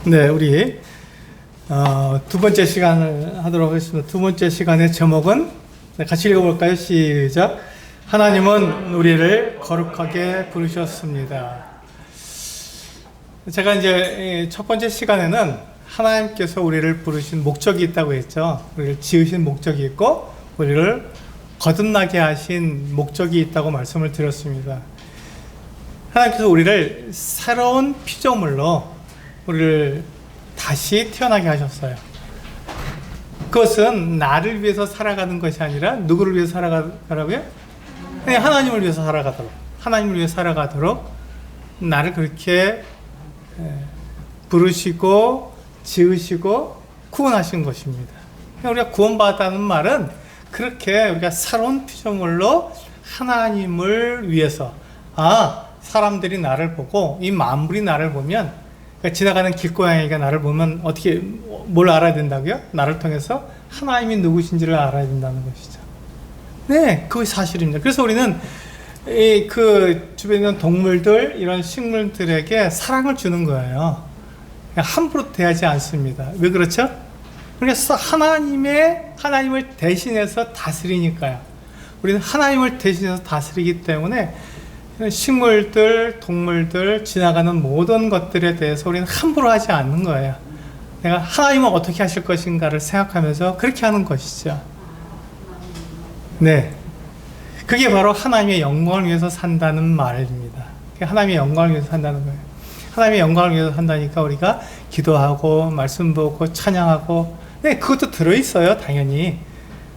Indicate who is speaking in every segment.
Speaker 1: 네, 우리 두 번째 시간을 하도록 하겠습니다. 두 번째 시간의 제목은 같이 읽어볼까요? 시작. 하나님은 우리를 거룩하게 부르셨습니다. 제가 이제 첫 번째 시간에는 하나님께서 우리를 부르신 목적이 있다고 했죠. 우리를 지으신 목적이 있고 우리를 거듭나게 하신 목적이 있다고 말씀을 드렸습니다. 하나님께서 우리를 새로운 피조물로 우리를 다시 태어나게 하셨어요. 그것은 나를 위해서 살아가는 것이 아니라 누구를 위해서 살아가라고요? 그냥 하나님을 위해서 살아가도록, 하나님을 위해서 살아가도록 나를 그렇게 부르시고 지으시고 구원하신 것입니다. 우리가 구원받았다는 말은 그렇게 우리가 새로운 피조물로 하나님을 위해서, 사람들이 나를 보고 이 만물이 나를 보면, 그러니까 지나가는 길고양이가 나를 보면 어떻게 뭘 알아야 된다고요? 나를 통해서 하나님이 누구신지를 알아야 된다는 것이죠. 네, 그것이 사실입니다. 그래서 우리는 그 주변에 있는 동물들, 이런 식물들에게 사랑을 주는 거예요. 함부로 대하지 않습니다. 왜 그렇죠? 그래서 하나님을 대신해서 다스리니까요. 우리는 하나님을 대신해서 다스리기 때문에 식물들, 동물들, 지나가는 모든 것들에 대해서 우리는 함부로 하지 않는 거예요. 내가 하나님은 어떻게 하실 것인가를 생각하면서 그렇게 하는 것이죠. 네. 그게 바로 하나님의 영광을 위해서 산다는 말입니다. 하나님의 영광을 위해서 산다는 거예요. 하나님의 영광을 위해서 산다니까 우리가 기도하고, 말씀 보고, 찬양하고, 네, 그것도 들어있어요, 당연히.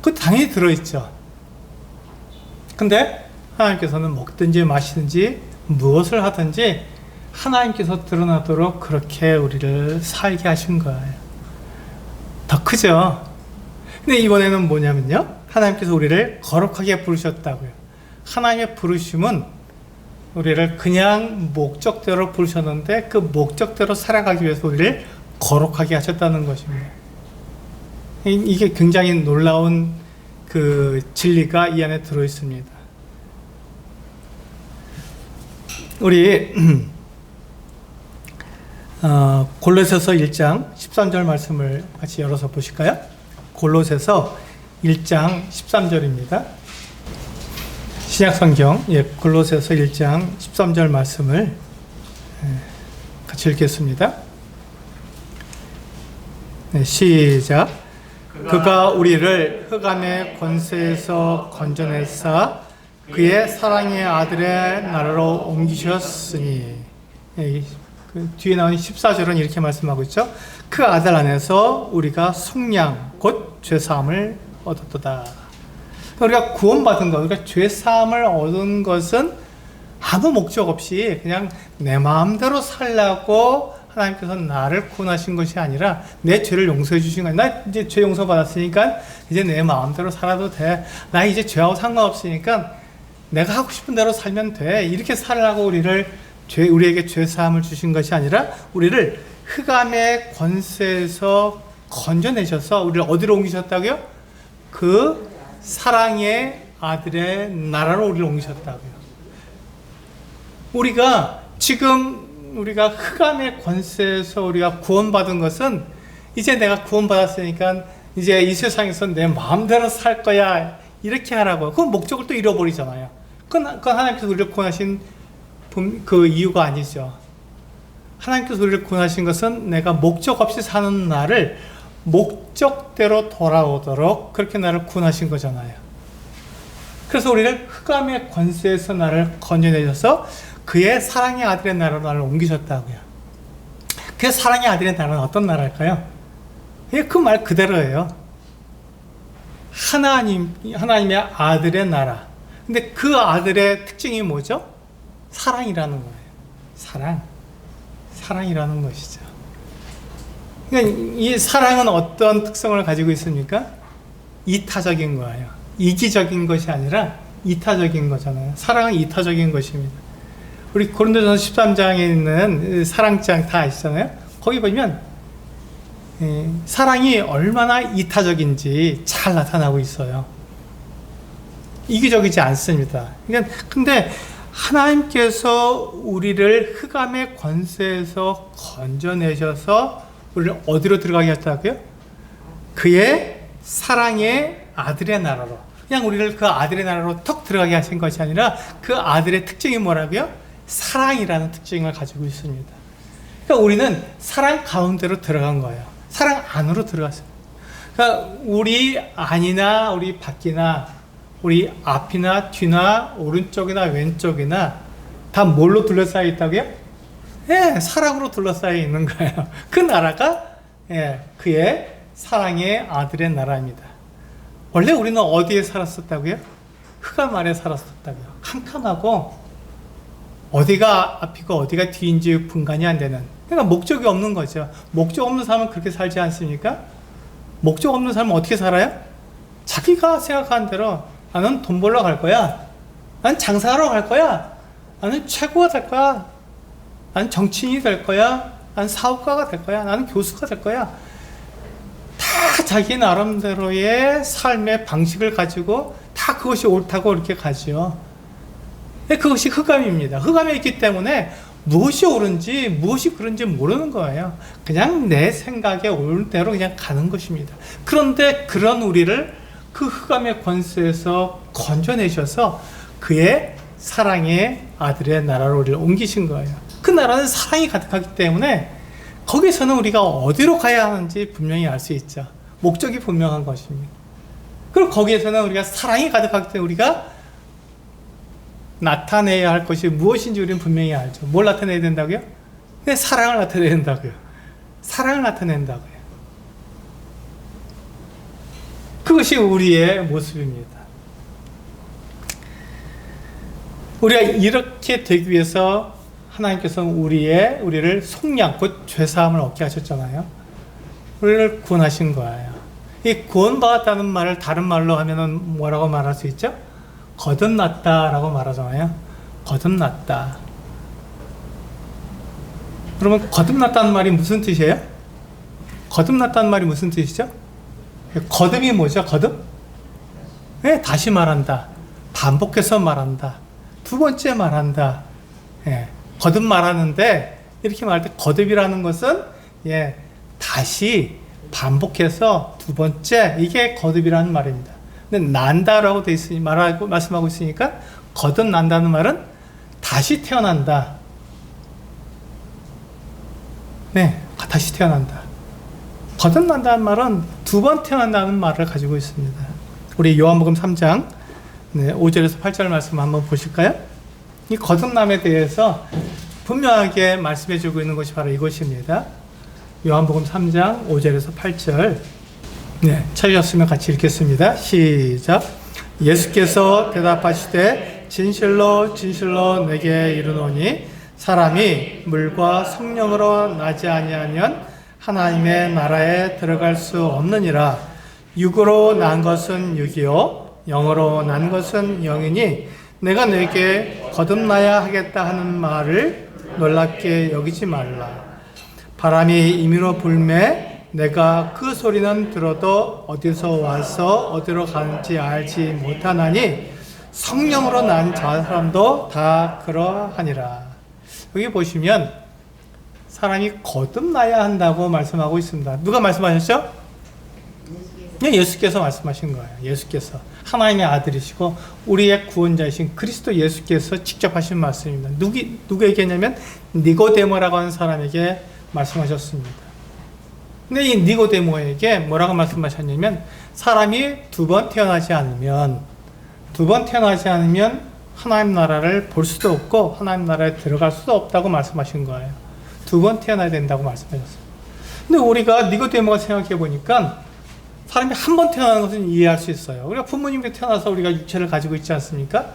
Speaker 1: 그것도 당연히 들어있죠. 근데 하나님께서는 먹든지 마시든지 무엇을 하든지 하나님께서 드러나도록 그렇게 우리를 살게 하신 거예요. 더 크죠? 근데 이번에는 뭐냐면요, 하나님께서 우리를 거룩하게 부르셨다고요. 하나님의 부르심은 우리를 그냥 목적대로 부르셨는데 그 목적대로 살아가기 위해서 우리를 거룩하게 하셨다는 것입니다. 이게 굉장히 놀라운 그 진리가 이 안에 들어있습니다. 우리 골로새서 1장 13절 말씀을 같이 열어서 보실까요? 골로새서 1장 13절입니다. 신약성경, 골로새서 1장 13절 말씀을 같이 읽겠습니다. 네, 시작. 그가 우리를 흑암의 권세에서 건져내사 그의 사랑의 아들의 나라로 옮기셨으니, 그 뒤에 나오는 14절은 이렇게 말씀하고 있죠. 그 아들 안에서 우리가 속량 곧 죄사함을 얻었도다. 우리가 구원받은 것, 우리가 죄사함을 얻은 것은 아무 목적 없이 그냥 내 마음대로 살라고 하나님께서 나를 구원하신 것이 아니라 내 죄를 용서해 주신 거예요. 나 이제 죄 용서 받았으니까 이제 내 마음대로 살아도 돼. 나 이제 죄하고 상관없으니까 내가 하고 싶은 대로 살면 돼. 이렇게 살라고 우리에게 죄 사함을 주신 것이 아니라 우리를 흑암의 권세에서 건져내셔서 우리를 어디로 옮기셨다고요? 그 사랑의 아들의 나라로 우리를 옮기셨다고요. 우리가 흑암의 권세에서 우리가 구원받은 것은 이제 내가 구원받았으니까 이제 이 세상에서 내 마음대로 살 거야. 이렇게 하라고. 그건 목적을 또 잃어버리잖아요. 그건 하나님께서 우리를 구원하신 그 이유가 아니죠. 하나님께서 우리를 구원하신 것은 내가 목적 없이 사는 나를 목적대로 돌아오도록 그렇게 나를 구원하신 거잖아요. 그래서 우리를 흑암의 권세에서 나를 건져내셔서 그의 사랑의 아들의 나라로 나를 옮기셨다고요. 그의 사랑의 아들의 나라는 어떤 나라일까요? 그 말 그대로예요. 하나님의 아들의 나라. 근데 그 아들의 특징이 뭐죠? 사랑이라는 거예요. 사랑이라는 것이죠. 그러니까 이 사랑은 어떤 특성을 가지고 있습니까? 이타적인 거예요. 이기적인 것이 아니라 이타적인 거잖아요. 사랑은 이타적인 것입니다. 우리 고린도전서 13장에 있는 사랑장 다 아시잖아요. 거기 보면 사랑이 얼마나 이타적인지 잘 나타나고 있어요. 이기적이지 않습니다. 근데 하나님께서 우리를 흑암의 권세에서 건져내셔서 우리를 어디로 들어가게 하셨다고요? 그의 사랑의 아들의 나라로. 그냥 우리를 그 아들의 나라로 턱 들어가게 하신 것이 아니라 그 아들의 특징이 뭐라고요? 사랑이라는 특징을 가지고 있습니다. 그러니까 우리는 사랑 가운데로 들어간 거예요. 사랑 안으로 들어갔어요. 그러니까 우리 안이나 우리 밖이나 우리 앞이나 뒤나 오른쪽이나 왼쪽이나 다 뭘로 둘러싸여 있다고요? 예, 사랑으로 둘러싸여 있는 거예요. 그 나라가 그의 사랑의 아들의 나라입니다. 원래 우리는 어디에 살았었다고요? 흑암 아래 살았었다고요. 캄캄하고 어디가 앞이고 어디가 뒤인지 분간이 안 되는, 그러니까 목적이 없는 거죠. 목적 없는 사람은 그렇게 살지 않습니까? 목적 없는 사람은 어떻게 살아요? 자기가 생각한 대로 나는 돈 벌러 갈 거야, 나는 장사하러 갈 거야, 나는 최고가 될 거야, 나는 정치인이 될 거야, 나는 사업가가 될 거야, 나는 교수가 될 거야. 다 자기 나름대로의 삶의 방식을 가지고 다 그것이 옳다고 이렇게 가죠. 그것이 흑암입니다. 흑암에 있기 때문에 무엇이 옳은지 무엇이 그런지 모르는 거예요. 그냥 내 생각에 옳은 대로 그냥 가는 것입니다. 그런데 그런 우리를 그 흑암의 권세에서 건져내셔서 그의 사랑의 아들의 나라로 우리를 옮기신 거예요. 그 나라는 사랑이 가득하기 때문에 거기서는 우리가 어디로 가야 하는지 분명히 알 수 있죠. 목적이 분명한 것입니다. 그리고 거기에서는 우리가 사랑이 가득하기 때문에 우리가 나타내야 할 것이 무엇인지 우리는 분명히 알죠. 뭘 나타내야 된다고요? 네, 사랑을 나타내야 된다고요. 사랑을 나타낸다고요. 그것이 우리의 모습입니다. 우리가 이렇게 되기 위해서 하나님께서는 우리를 속량, 곧 죄사함을 얻게 하셨잖아요. 우리를 구원하신 거예요. 이 구원받았다는 말을 다른 말로 하면은 뭐라고 말할 수 있죠? 거듭났다라고 말하잖아요. 거듭났다. 그러면 거듭났다는 말이 무슨 뜻이에요? 거듭났다는 말이 무슨 뜻이죠? 거듭이 뭐죠? 거듭? 네, 다시 말한다. 반복해서 말한다. 두 번째 말한다. 예, 거듭 말하는데 이렇게 말할 때 거듭이라는 것은 다시 반복해서 두 번째, 이게 거듭이라는 말입니다. 근데 난다라고 돼 있으니 말씀하고 있으니까 거듭난다는 말은 다시 태어난다. 네, 다시 태어난다. 거듭난다는 말은 두 번 태어난다는 말을 가지고 있습니다. 우리 요한복음 3장 5절에서 8절 말씀 한번 보실까요? 이 거듭남에 대해서 분명하게 말씀해 주고 있는 것이 바로 이것입니다. 요한복음 3장 5절에서 8절 찾으셨으면 같이 읽겠습니다. 시작. 예수께서 대답하시되 진실로 진실로 내게 이르노니 사람이 물과 성령으로 나지 아니하면 하나님의 나라에 들어갈 수 없느니라. 육으로 난 것은 육이요 영으로 난 것은 영이니 내가 내게 거듭나야 하겠다 하는 말을 놀랍게 여기지 말라. 바람이 임의로 불매 내가 그 소리는 들어도 어디서 와서 어디로 가는지 알지 못하나니 성령으로 난 사람도 다 그러하니라. 여기 보시면 사람이 거듭나야 한다고 말씀하고 있습니다. 누가 말씀하셨죠? 예수께서 말씀하신 거예요. 예수께서 하나님의 아들이시고 우리의 구원자이신 그리스도 예수께서 직접 하신 말씀입니다. 누구에게 했냐면 니고데모라고 하는 사람에게 말씀하셨습니다. 근데 이 니고데모에게 뭐라고 말씀하셨냐면 사람이 두 번 태어나지 않으면 하나님 나라를 볼 수도 없고 하나님 나라에 들어갈 수도 없다고 말씀하신 거예요. 두 번 태어나야 된다고 말씀하셨어요. 근데 우리가 니고데모가 생각해 보니까 사람이 한 번 태어나는 것은 이해할 수 있어요. 우리가 부모님께 태어나서 우리가 육체를 가지고 있지 않습니까?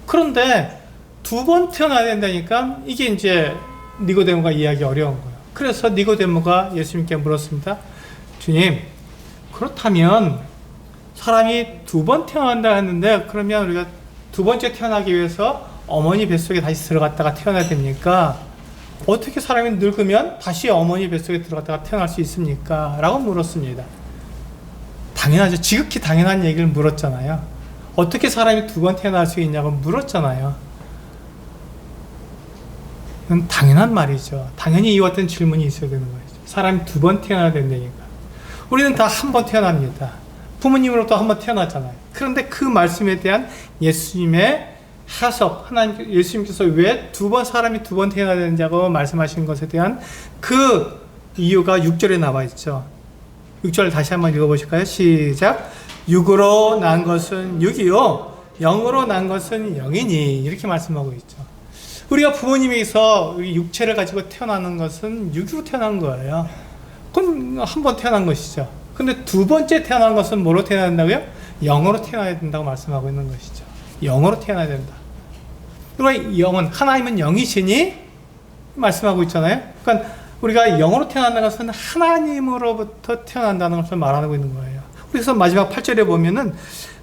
Speaker 1: 그런데 두 번 태어나야 된다니까 이게 이제 니고데모가 이해하기 어려운 거예요. 그래서 니고데모가 예수님께 물었습니다. 주님, 그렇다면 사람이 두 번 태어난다 했는데 그러면 우리가 두 번째 태어나기 위해서 어머니 뱃속에 다시 들어갔다가 태어나야 됩니까? 어떻게 사람이 늙으면 다시 어머니 뱃속에 들어갔다가 태어날 수 있습니까? 라고 물었습니다. 당연하죠. 지극히 당연한 얘기를 물었잖아요. 어떻게 사람이 두 번 태어날 수 있냐고 물었잖아요. 이건 당연한 말이죠. 당연히 이와 같은 질문이 있어야 되는 거죠. 사람이 두 번 태어나야 된다니까. 우리는 다 한 번 태어납니다. 부모님으로부터 한 번 태어났잖아요. 그런데 그 말씀에 대한 예수님의 해석, 예수님께서 왜 사람이 두 번 태어나야 되는지고 말씀하신 것에 대한 그 이유가 6절에 나와 있죠. 6절 다시 한번 읽어보실까요? 시작. 육으로 난 것은 육이요, 영으로 난 것은 영이니. 이렇게 말씀하고 있죠. 우리가 부모님에게서 육체를 가지고 태어나는 것은 육으로 태어난 거예요. 그건 한 번 태어난 것이죠. 근데 두 번째 태어난 것은 뭐로 태어나야 된다고요? 영으로 태어나야 된다고 말씀하고 있는 것이죠. 영으로 태어나야 된다. 그러니까 영은, 하나님은 영이시니 말씀하고 있잖아요. 그러니까 우리가 영으로 태어난다는 것은 하나님으로부터 태어난다는 것을 말하고 있는 거예요. 그래서 마지막 8절에 보면은,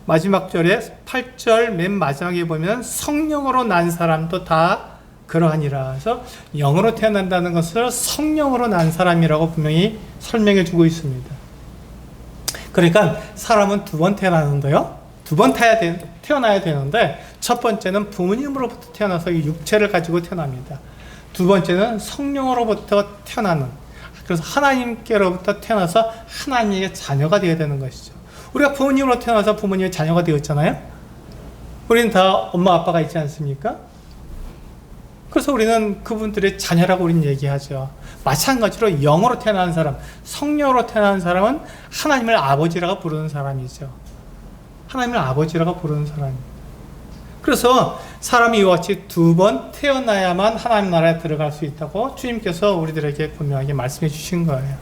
Speaker 1: 마지막 절에 8절 맨 마지막에 보면 성령으로 난 사람도 다 그러하니라. 그래서 영으로 태어난다는 것을 성령으로 난 사람이라고 분명히 설명해 주고 있습니다. 그러니까 사람은 두 번 태어나는데요, 두 번 태어나야 되는데, 첫 번째는 부모님으로부터 태어나서 육체를 가지고 태어납니다. 두 번째는 성령으로부터 태어나는, 그래서 하나님께로부터 태어나서 하나님의 자녀가 되어야 되는 것이죠. 우리가 부모님으로 태어나서 부모님의 자녀가 되었잖아요. 우리는 다 엄마 아빠가 있지 않습니까? 그래서 우리는 그분들의 자녀라고 우리는 얘기하죠. 마찬가지로 영으로 태어난 사람, 성령으로 태어난 사람은 하나님을 아버지라고 부르는 사람이죠. 하나님을 아버지라고 부르는 사람입니다. 그래서 사람이 이와 같이 두 번 태어나야만 하나님 나라에 들어갈 수 있다고 주님께서 우리들에게 분명하게 말씀해 주신 거예요.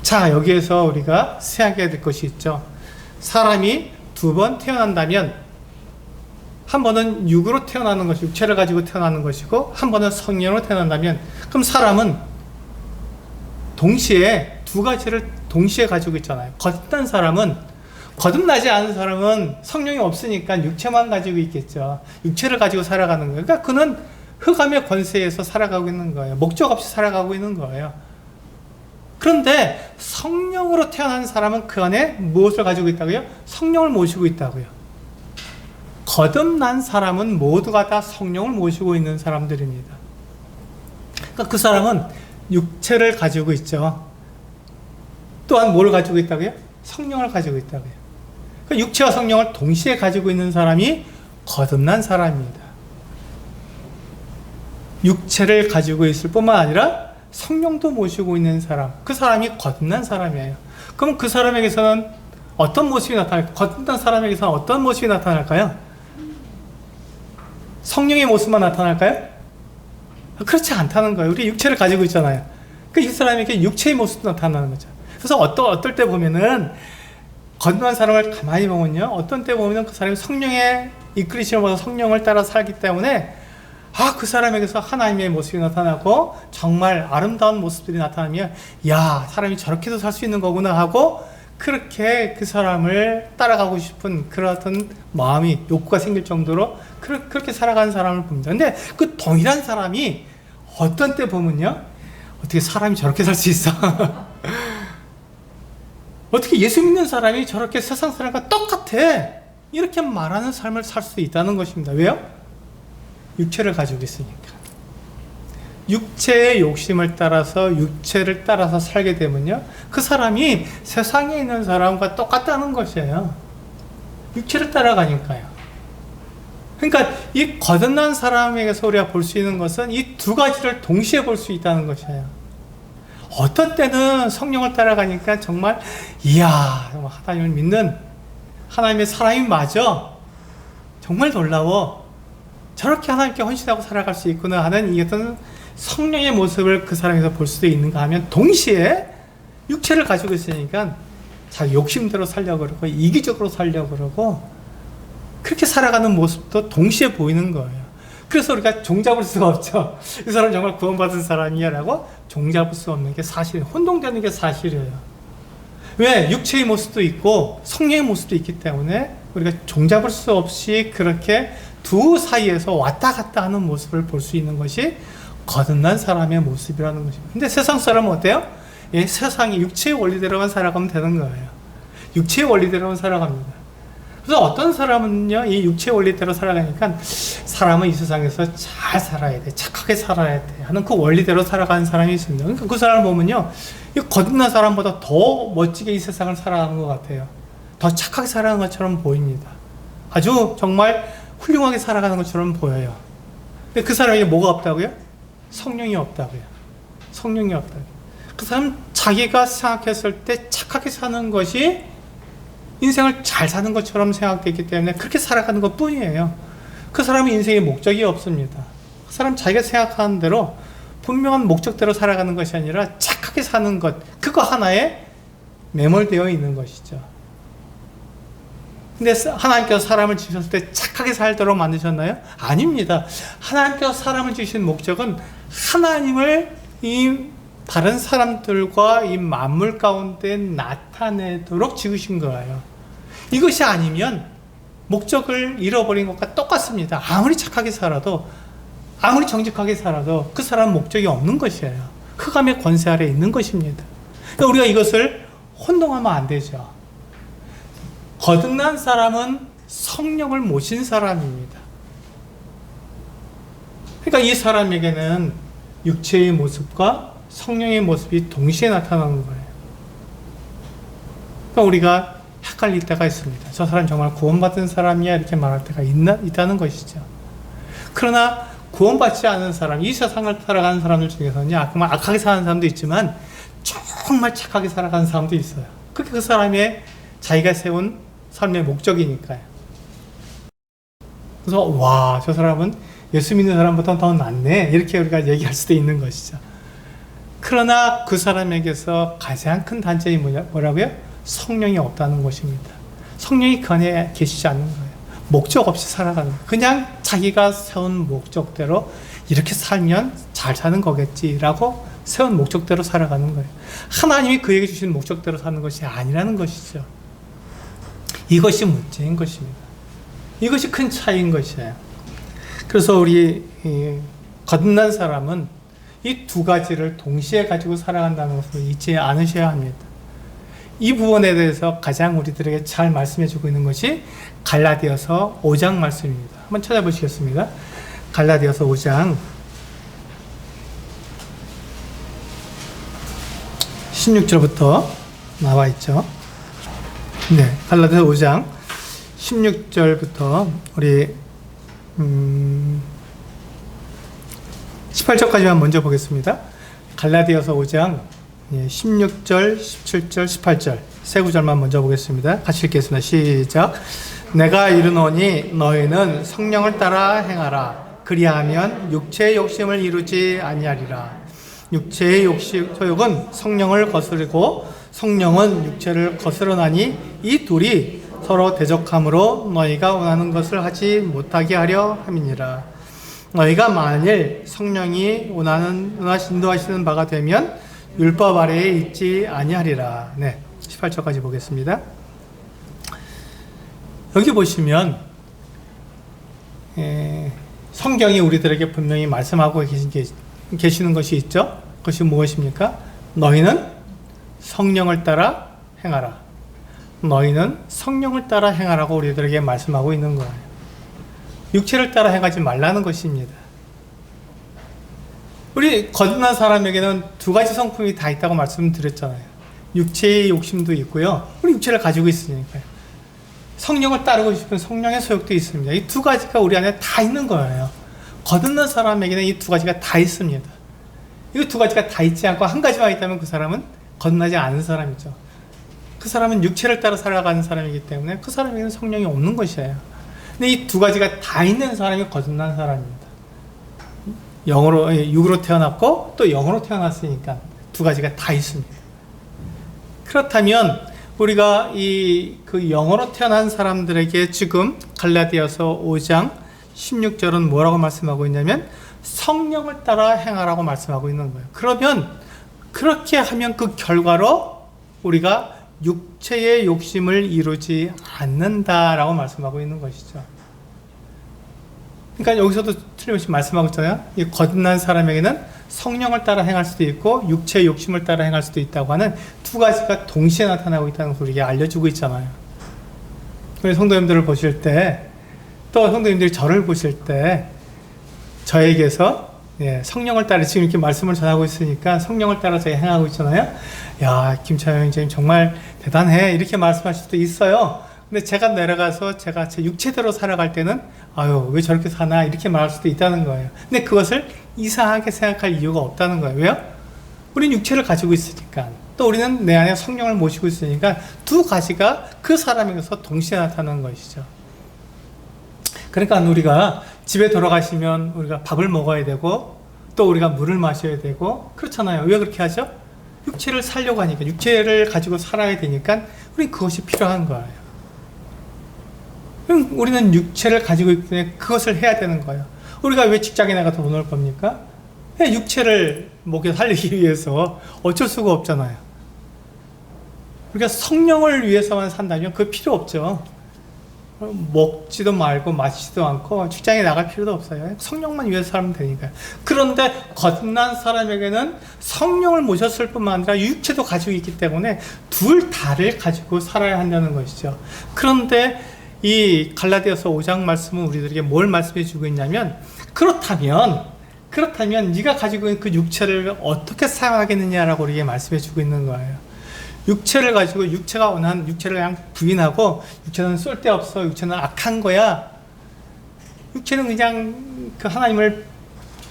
Speaker 1: 자, 여기에서 우리가 생각해야 될 것이 있죠. 사람이 두 번 태어난다면, 한 번은 육으로 태어나는 것이, 육체를 가지고 태어나는 것이고, 한 번은 성령으로 태어난다면, 그럼 사람은 동시에 두 가지를 동시에 가지고 있잖아요. 거듭나지 않은 사람은 성령이 없으니까 육체만 가지고 있겠죠. 육체를 가지고 살아가는 거예요. 그러니까 그는 흑암의 권세에서 살아가고 있는 거예요. 목적 없이 살아가고 있는 거예요. 그런데 성령으로 태어난 사람은 그 안에 무엇을 가지고 있다고요? 성령을 모시고 있다고요. 거듭난 사람은 모두가 다 성령을 모시고 있는 사람들입니다. 그러니까 그 사람은 육체를 가지고 있죠. 또한 뭘 가지고 있다고요? 성령을 가지고 있다고요. 그러니까 육체와 성령을 동시에 가지고 있는 사람이 거듭난 사람입니다. 육체를 가지고 있을 뿐만 아니라 성령도 모시고 있는 사람, 그 사람이 거듭난 사람이에요. 그럼 그 사람에게서는 어떤 모습이 나타날까요? 거듭난 사람에게서는 어떤 모습이 나타날까요? 성령의 모습만 나타날까요? 그렇지 않다는 거예요. 우리 육체를 가지고 있잖아요. 그러니까 이 사람에게 육체의 모습도 나타나는 거죠. 그래서 어떨 때 보면은, 거듭난 사람을 가만히 보면요, 어떤 때 보면은 그 사람이 성령의 이끌리심을 받아 성령을 따라 살기 때문에, 그 사람에게서 하나님의 모습이 나타나고 정말 아름다운 모습들이 나타나면, 야, 사람이 저렇게도 살 수 있는 거구나 하고, 그렇게 그 사람을 따라가고 싶은 그런 마음이, 욕구가 생길 정도로 그렇게 살아가는 사람을 봅니다. 근데 그 동일한 사람이 어떤 때 보면요, 어떻게 사람이 저렇게 살 수 있어? 어떻게 예수 믿는 사람이 저렇게 세상 사람과 똑같아? 이렇게 말하는 삶을 살 수 있다는 것입니다. 왜요? 육체를 가지고 있으니까. 육체의 욕심을 따라서, 육체를 따라서 살게 되면요, 그 사람이 세상에 있는 사람과 똑같다는 것이에요. 육체를 따라가니까요. 그러니까 이 거듭난 사람에게서 우리가 볼 수 있는 것은 이 두 가지를 동시에 볼 수 있다는 것이에요. 어떤 때는 성령을 따라가니까 정말, 이야, 하나님을 믿는 하나님의 사람이 맞아. 정말 놀라워. 저렇게 하나님께 헌신하고 살아갈 수 있구나 하는 이 어떤 성령의 모습을 그 사람에서 볼 수도 있는가 하면, 동시에 육체를 가지고 있으니까 자기 욕심대로 살려고 그러고, 이기적으로 살려고 그러고, 그렇게 살아가는 모습도 동시에 보이는 거예요. 그래서 우리가 종잡을 수가 없죠. 이 사람 정말 구원받은 사람이야 라고 종잡을 수 없는 게 사실이에요. 혼동되는 게 사실이에요. 왜? 육체의 모습도 있고 성령의 모습도 있기 때문에 우리가 종잡을 수 없이 그렇게 두 사이에서 왔다 갔다 하는 모습을 볼 수 있는 것이 거듭난 사람의 모습이라는 것입니다. 근데 세상 사람은 어때요? 세상이 육체의 원리대로만 살아가면 되는 거예요. 육체의 원리대로만 살아갑니다. 그래서 어떤 사람은요, 이 육체 원리대로 살아가니까 사람은 이 세상에서 잘 살아야 돼, 착하게 살아야 돼 하는 그 원리대로 살아가는 사람이 있습니다. 그러니까 그 사람을 보면요, 이 거듭난 사람보다 더 멋지게 이 세상을 살아가는 것 같아요. 더 착하게 살아가는 것처럼 보입니다. 아주 정말 훌륭하게 살아가는 것처럼 보여요. 근데 그 사람에게 뭐가 없다고요? 성령이 없다고요. 성령이 없다고요. 그 사람 자기가 생각했을 때 착하게 사는 것이 인생을 잘 사는 것처럼 생각되기 때문에 그렇게 살아가는 것 뿐이에요. 그 사람은 인생의 목적이 없습니다. 그 사람 자기가 생각하는 대로 분명한 목적대로 살아가는 것이 아니라 착하게 사는 것, 그거 하나에 매몰되어 있는 것이죠. 근데 하나님께서 사람을 지으셨을 때 착하게 살도록 만드셨나요? 아닙니다. 하나님께서 사람을 지으신 목적은 하나님을 이 다른 사람들과 이 만물 가운데 나타내도록 지으신 거예요. 이것이 아니면 목적을 잃어버린 것과 똑같습니다. 아무리 착하게 살아도, 아무리 정직하게 살아도 그 사람은 목적이 없는 것이에요. 흑암의 권세 아래 있는 것입니다. 그러니까 우리가 이것을 혼동하면 안 되죠. 거듭난 사람은 성령을 모신 사람입니다. 그러니까 이 사람에게는 육체의 모습과 성령의 모습이 동시에 나타나는 거예요. 그러니까 우리가 헷갈릴 때가 있습니다. 저 사람 정말 구원받은 사람이야 이렇게 말할 때가 있다는 것이죠. 그러나 구원받지 않은 사람, 이 세상을 살아가는 사람들 중에서는요, 정말 악하게 사는 사람도 있지만 정말 착하게 살아가는 사람도 있어요. 그게 그 사람의 자기가 세운 삶의 목적이니까요. 그래서 와, 저 사람은 예수 믿는 사람보다 더 낫네 이렇게 우리가 얘기할 수도 있는 것이죠. 그러나 그 사람에게서 가장 큰 단점이 뭐라고요? 성령이 없다는 것입니다. 성령이 그 안에 계시지 않는 거예요. 목적 없이 살아가는 거예요. 그냥 자기가 세운 목적대로 이렇게 살면 잘 사는 거겠지라고 세운 목적대로 살아가는 거예요. 하나님이 그에게 주신 목적대로 사는 것이 아니라는 것이죠. 이것이 문제인 것입니다. 이것이 큰 차이인 것이에요. 그래서 우리 거듭난 사람은 이 두 가지를 동시에 가지고 살아간다는 것을 잊지 않으셔야 합니다. 이 부분에 대해서 가장 우리들에게 잘 말씀해 주고 있는 것이 갈라디아서 5장 말씀입니다. 한번 찾아보시겠습니다. 갈라디아서 5장 16절부터 나와 있죠. 네, 갈라디아서 5장 16절부터 우리 18절까지만 먼저 보겠습니다. 갈라디아서 5장 16절, 17절, 18절 세 구절만 먼저 보겠습니다. 같이 읽겠습니다. 시작. 내가 이르노니 너희는 성령을 따라 행하라. 그리하면 육체의 욕심을 이루지 아니하리라. 육체의 소욕은 성령을 거스르고 성령은 육체를 거스르나니 이 둘이 서로 대적함으로 너희가 원하는 것을 하지 못하게 하려 함이니라. 너희가 만일 성령이 인도하시는 바가 되면 율법 아래에 있지 아니하리라. 네, 18절까지 보겠습니다. 여기 보시면 성경이 우리들에게 분명히 말씀하고 계시는 것이 있죠. 그것이 무엇입니까? 너희는 성령을 따라 행하라. 너희는 성령을 따라 행하라고 우리들에게 말씀하고 있는 거예요. 육체를 따라 행하지 말라는 것입니다. 우리 거듭난 사람에게는 두 가지 성품이 다 있다고 말씀드렸잖아요. 육체의 욕심도 있고요. 우리 육체를 가지고 있으니까요. 성령을 따르고 싶은 성령의 소욕도 있습니다. 이 두 가지가 우리 안에 다 있는 거예요. 거듭난 사람에게는 이 두 가지가 다 있습니다. 이 두 가지가 다 있지 않고 한 가지만 있다면 그 사람은 거듭나지 않은 사람이죠. 그 사람은 육체를 따라 살아가는 사람이기 때문에 그 사람에게는 성령이 없는 것이에요. 근데 이 두 가지가 다 있는 사람이 거듭난 사람입니다. 육으로 태어났고 또 영으로 태어났으니까 두 가지가 다 있습니다. 그렇다면 우리가 그 영으로 태어난 사람들에게 지금 갈라디아서 5장 16절은 뭐라고 말씀하고 있냐면 성령을 따라 행하라고 말씀하고 있는 거예요. 그러면 그렇게 하면 그 결과로 우리가 육체의 욕심을 이루지 않는다라고 말씀하고 있는 것이죠. 그러니까 여기서도 틀림없이 말씀하고 있잖아요. 이 거듭난 사람에게는 성령을 따라 행할 수도 있고 육체의 욕심을 따라 행할 수도 있다고 하는 두 가지가 동시에 나타나고 있다는 것을 우리에게 알려주고 있잖아요. 우리 성도님들을 보실 때, 또 성도님들이 저를 보실 때, 저에게서 성령을 따라 지금 이렇게 말씀을 전하고 있으니까 성령을 따라 제가 행하고 있잖아요. 야, 김찬영 선생님 정말 대단해. 이렇게 말씀하실 수도 있어요. 근데 제가 내려가서 제가 제 육체대로 살아갈 때는 아유, 왜 저렇게 사나? 이렇게 말할 수도 있다는 거예요. 근데 그것을 이상하게 생각할 이유가 없다는 거예요. 왜요? 우리는 육체를 가지고 있으니까. 또 우리는 내 안에 성령을 모시고 있으니까 두 가지가 그 사람에게서 동시에 나타나는 것이죠. 그러니까 우리가 집에 돌아가시면 우리가 밥을 먹어야 되고 또 우리가 물을 마셔야 되고 그렇잖아요. 왜 그렇게 하죠? 육체를 살려고 하니까, 육체를 가지고 살아야 되니까 우리는 그것이 필요한 거예요. 우리는 육체를 가지고 있기 때문에 그것을 해야 되는 거예요. 우리가 왜 직장에 나가서 돈을 법니까? 육체를 먹여 살리기 위해서 어쩔 수가 없잖아요. 우리가 성령을 위해서만 산다면 그 필요 없죠. 먹지도 말고 마시지도 않고 직장에 나갈 필요도 없어요. 성령만 위해서 살면 되니까요. 그런데 거듭난 사람에게는 성령을 모셨을 뿐만 아니라 육체도 가지고 있기 때문에 둘 다를 가지고 살아야 한다는 것이죠. 그런데 이 갈라디아서 5장 말씀은 우리들에게 뭘 말씀해 주고 있냐면, 그렇다면 네가 가지고 있는 그 육체를 어떻게 사용하겠느냐라고 우리에게 말씀해 주고 있는 거예요. 육체를 가지고 육체가 원하는 육체를 그냥 부인하고, 육체는 쓸데없어, 육체는 악한 거야, 육체는 그냥 그 하나님을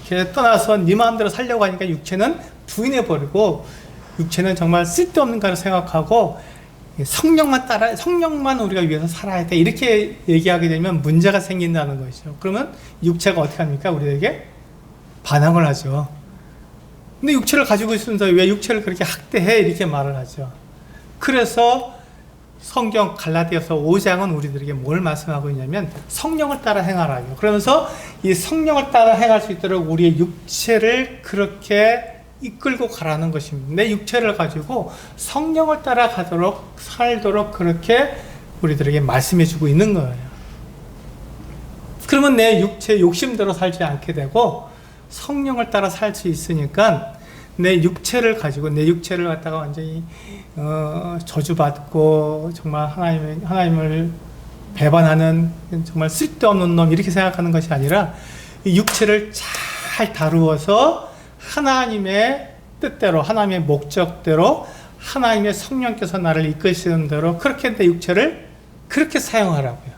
Speaker 1: 이렇게 떠나서 네 마음대로 살려고 하니까 육체는 부인해버리고, 육체는 정말 쓸데없는 거라 생각하고 성령만 우리가 위해서 살아야 돼, 이렇게 얘기하게 되면 문제가 생긴다는 것이죠. 그러면 육체가 어떻게 합니까? 우리에게 반항을 하죠. 근데 육체를 가지고 있으면서 왜 육체를 그렇게 학대해? 이렇게 말을 하죠. 그래서 성경 갈라디아서 5장은 우리들에게 뭘 말씀하고 있냐면 성령을 따라 행하라요. 그러면서 이 성령을 따라 행할 수 있도록 우리의 육체를 그렇게 이끌고 가라는 것입니다. 내 육체를 가지고 성령을 따라 가도록 살도록 그렇게 우리들에게 말씀해 주고 있는 거예요. 그러면 내 육체 욕심대로 살지 않게 되고 성령을 따라 살 수 있으니까 내 육체를 가지고, 내 육체를 갖다가 완전히 저주받고 정말 하나님을 배반하는 정말 쓸데없는 놈 이렇게 생각하는 것이 아니라 이 육체를 잘 다루어서 하나님의 뜻대로, 하나님의 목적대로, 하나님의 성령께서 나를 이끄시는 대로 그렇게 내 육체를 그렇게 사용하라고요.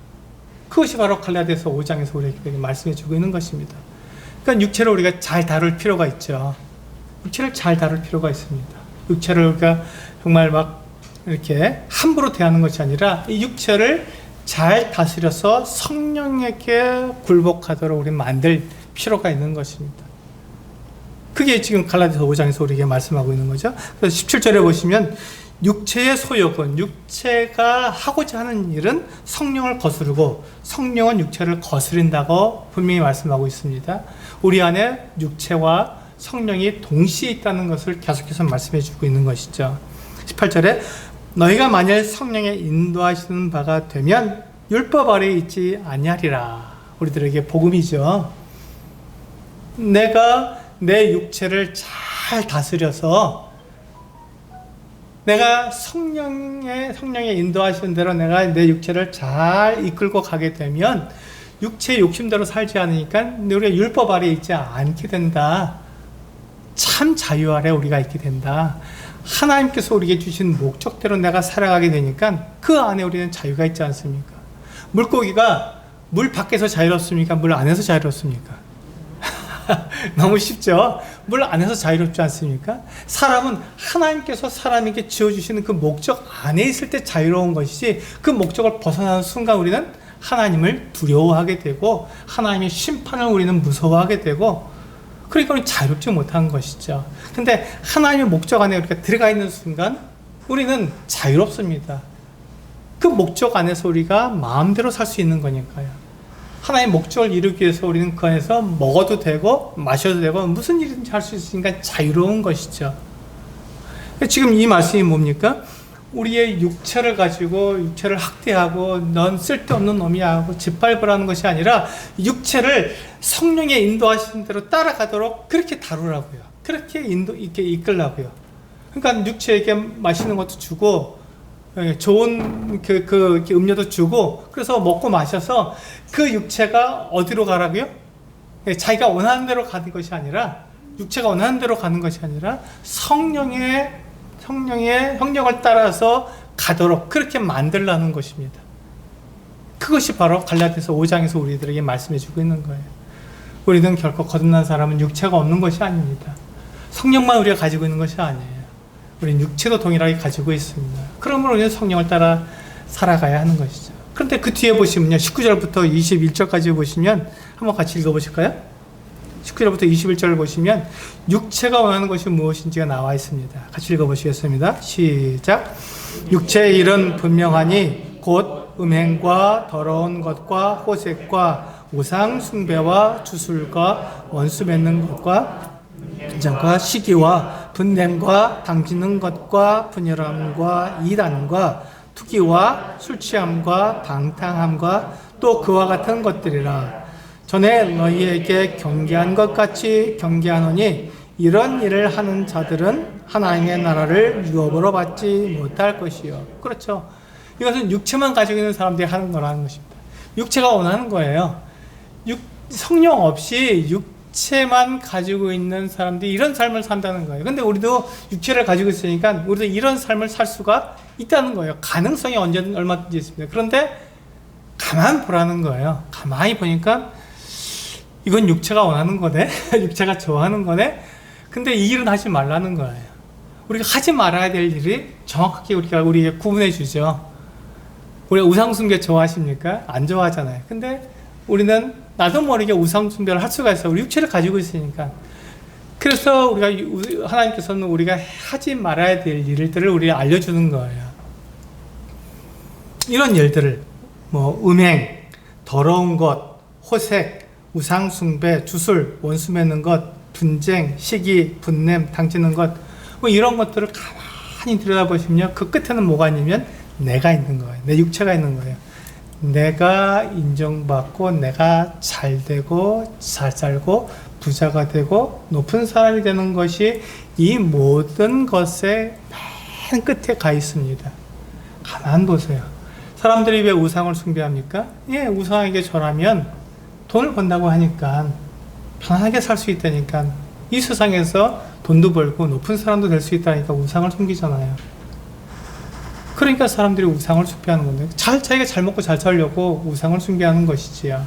Speaker 1: 그것이 바로 갈라디아서 5장에서 우리에게 말씀해 주고 있는 것입니다. 그러니까 육체를 우리가 잘 다룰 필요가 있죠. 육체를 잘 다룰 필요가 있습니다. 육체를 우리가 정말 막 이렇게 함부로 대하는 것이 아니라 이 육체를 잘 다스려서 성령에게 굴복하도록 우리 만들 필요가 있는 것입니다. 그게 지금 갈라디아서 5장에서 우리에게 말씀하고 있는 거죠. 그래서 17절에 보시면 육체의 소욕은, 육체가 하고자 하는 일은 성령을 거스르고 성령은 육체를 거스른다고 분명히 말씀하고 있습니다. 우리 안에 육체와 성령이 동시에 있다는 것을 계속해서 말씀해 주고 있는 것이죠. 18절에 너희가 만일 성령의 인도하시는 바가 되면 율법 아래에 있지 아니하리라. 우리들에게 복음이죠. 내가 내 육체를 잘 다스려서 내가 성령의 인도하시는 대로 내가 내 육체를 잘 이끌고 가게 되면 육체의 욕심대로 살지 않으니까 우리가 율법 아래에 있지 않게 된다. 참 자유 아래 우리가 있게 된다. 하나님께서 우리에게 주신 목적대로 내가 살아가게 되니까 그 안에 우리는 자유가 있지 않습니까? 물고기가 물 밖에서 자유롭습니까? 물 안에서 자유롭습니까? 너무 쉽죠? 물 안에서 자유롭지 않습니까? 사람은 하나님께서 사람에게 지어주시는 그 목적 안에 있을 때 자유로운 것이지, 그 목적을 벗어나는 순간 우리는 하나님을 두려워하게 되고 하나님의 심판을 우리는 무서워하게 되고, 그러니까 우리는 자유롭지 못한 것이죠. 근데 하나님의 목적 안에 우리가 들어가 있는 순간 우리는 자유롭습니다. 그 목적 안에서 우리가 마음대로 살 수 있는 거니까요. 하나님의 목적을 이루기 위해서 우리는 그 안에서 먹어도 되고 마셔도 되고 무슨 일이든지 할 수 있으니까 자유로운 것이죠. 지금 이 말씀이 뭡니까? 우리의 육체를 가지고 육체를 학대하고 넌 쓸데없는 놈이야 하고 짓밟으라는 것이 아니라 육체를 성령의 인도하시는 대로 따라가도록 그렇게 다루라고요. 그렇게 이끌라고요. 그러니까 육체에게 마시는 것도 주고 좋은 그 음료도 주고, 그래서 먹고 마셔서 그 육체가 어디로 가라고요? 자기가 원하는 대로 가는 것이 아니라, 육체가 원하는 대로 가는 것이 아니라 성령의 형령을 따라서 가도록 그렇게 만들라는 것입니다. 그것이 바로 갈라디아서 5장에서 우리들에게 말씀해 주고 있는 거예요. 우리는 결코 거듭난 사람은 육체가 없는 것이 아닙니다. 성령만 우리가 가지고 있는 것이 아니에요. 우리는 육체도 동일하게 가지고 있습니다. 그러므로 우리는 성령을 따라 살아가야 하는 것이죠. 그런데 그 뒤에 보시면요, 19절부터 21절까지 보시면 한번 같이 읽어보실까요? 19절부터 21절을 보시면 육체가 원하는 것이 무엇인지가 나와 있습니다. 같이 읽어보시겠습니다. 시작. 육체의 일은 분명하니 곧 음행과 더러운 것과 호색과 우상 숭배와 주술과 원수 맺는 것과 인정과 시기와 분냄과 당지는 것과 분열함과 이단과 투기와 술취함과 방탕함과 또 그와 같은 것들이라. 전에 너희에게 경계한 것 같이 경계하노니 이런 일을 하는 자들은 하나님의 나라를 유업으로 받지 못할 것이요. 그렇죠. 이것은 육체만 가지고 있는 사람들이 하는 거라는 것입니다. 육체가 원하는 거예요. 성령 없이 육체만 가지고 있는 사람들이 이런 삶을 산다는 거예요. 근데 우리도 육체를 가지고 있으니까 우리도 이런 삶을 살 수가 있다는 거예요. 가능성이 언제든 얼마든지 있습니다. 그런데 가만 보라는 거예요. 가만히 보니까 이건 육체가 원하는 거네. 육체가 좋아하는 거네. 근데 이 일은 하지 말라는 거예요. 우리가 하지 말아야 될 일이 정확하게 우리에게 구분해 주죠. 우리가 우상숭배 좋아하십니까? 안 좋아하잖아요. 근데 우리는 나도 모르게 우상숭배를 할 수가 있어요. 우리 육체를 가지고 있으니까. 그래서 하나님께서는 우리가 하지 말아야 될 일들을 우리에게 알려주는 거예요. 이런 일들을 음행, 더러운 것, 호색, 우상숭배, 주술, 원수 맺는 것, 분쟁, 시기, 분냄, 당지는 것, 이런 것들을 가만히 들여다보시면 그 끝에는 뭐가 있냐면 내가 있는 거예요. 내 육체가 있는 거예요. 내가 인정받고 내가 잘 되고 잘 살고 부자가 되고 높은 사람이 되는 것이 이 모든 것의 맨 끝에 가 있습니다. 가만 보세요. 사람들이 왜 우상을 숭배합니까? 우상에게 절하면 돈을 번다고 하니까 편안하게 살 수 있다니까, 이 세상에서 돈도 벌고 높은 사람도 될 수 있다니까 우상을 숨기잖아요. 그러니까 사람들이 우상을 숭배하는 건데, 자기가 잘 먹고 잘 살려고 우상을 숭배하는 것이지요.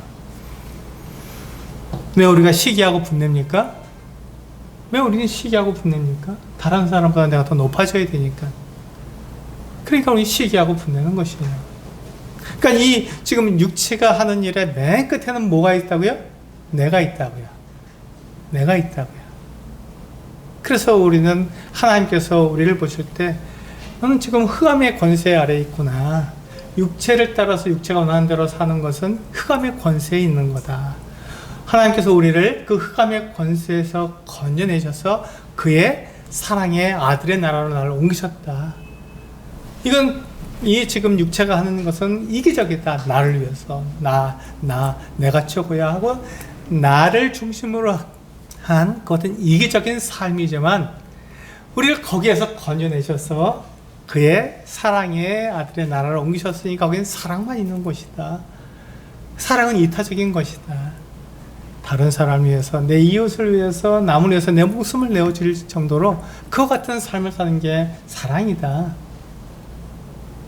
Speaker 1: 왜 우리가 시기하고 분냅니까? 왜 우리는 시기하고 분냅니까? 다른 사람보다 내가 더 높아져야 되니까. 그러니까 우리 시기하고 분내는 것이에요. 그러니까 이 지금 육체가 하는 일의 맨 끝에는 뭐가 있다고요? 내가 있다고요. 내가 있다고요. 그래서 우리는 하나님께서 우리를 보실 때 너는 지금 흑암의 권세 아래에 있구나. 육체를 따라서 육체가 원하는 대로 사는 것은 흑암의 권세에 있는 거다. 하나님께서 우리를 그 흑암의 권세에서 건져내셔서 그의 사랑의 아들의 나라로 나를 옮기셨다. 이건 이 지금 육체가 하는 것은 이기적이다. 나를 위해서 내가 최고야 하고 나를 중심으로 한 그것은 이기적인 삶이지만 우리를 거기에서 건져내셔서 그의 사랑의 아들의 나라를 옮기셨으니까 거기는 사랑만 있는 곳이다. 사랑은 이타적인 것이다. 다른 사람을 위해서, 내 이웃을 위해서, 남을 위해서 내 목숨을 내어줄 정도로 그와 같은 삶을 사는 게 사랑이다.